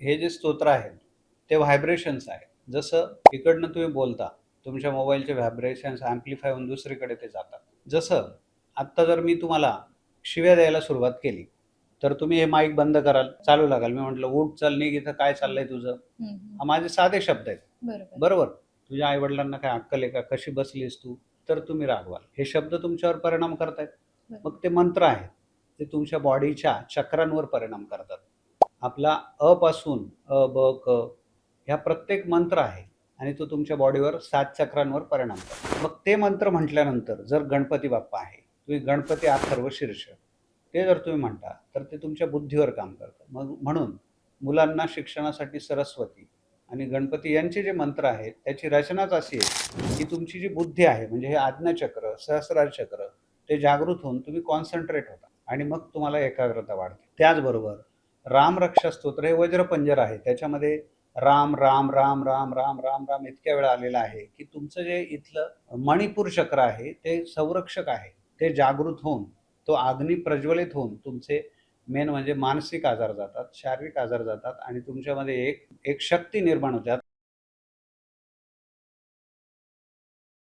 हे जे स्तोत्र आहेत ते व्हायब्रेशन्स आहेत. जसं इकडनं तुम्ही बोलता, तुमच्या मोबाईलचे व्हायब्रेशन्स ॲम्प्लिफाय होऊन दुसरीकडे ते जातात. जसं आत्ता जर मी तुम्हाला शिव्या द्यायला सुरुवात केली, तर तुम्ही हे माईक बंद कराल, चालू लागाल. मी म्हटलं, "उठ, चल, निघ, इथं काय चाललंय तुझं?" हं, हा हं. माझे साधे शब्द आहेत. बरोबर. बरोबर? तुझ्या आई-वडिलांना काय अक्कल आहे का? कशी बसलीस तू? तर तुम्ही रागवाल. हे शब्द तुमच्यावर परिणाम करतायत. बरोबर. मग ते मंत्र आहेत. ते तुमच्या बॉडीच्या चक्रांवर परिणाम करतात. आपला अ पासून अ, ब, क ह्या प्रत्येक मंत्र आहे आणि तो तुमच्या बॉडीवर 7 चक्रांवर परिणाम करतो. मग ते मंत्र म्हटल्यानंतर जर गणपती बाप्पा आहे, तुम्ही गणपती अथर्व शीर्ष ते जर तुम्ही म्हणता, तर ते तुमच्या बुद्धीवर काम करतं. मग म्हणून मुलांना शिक्षणासाठी सरस्वती आणि गणपती यांचे जे मंत्र आहेत, त्याची रचनाच अशी आहे, की तुमची जी बुद्धी आहे, म्हणजे हे आज्ञाचक्र, सहस्रार चक्र, ते जागृत होऊन तुम्ही कॉन्सन्ट्रेट होता आणि मग तुम्हाला एकाग्रता वाढते. त्याचबरोबर रामरक्षा स्तोत्र हे वज्रपंजर आहे. त्याच्यामध्ये राम, राम, राम, राम, राम, राम, राम इतक्या वेळा आलेला आहे, की तुमचं जे इथलं मणिपूर चक्र आहे, ते संरक्षक आहे. ते जागृत होऊन, तो अग्नी प्रज्वलित होऊन तुमचे मेन म्हणजे मानसिक आजार जातात, शारीरिक आजार जातात आणि तुमच्यामध्ये एक एक शक्ती निर्माण होते.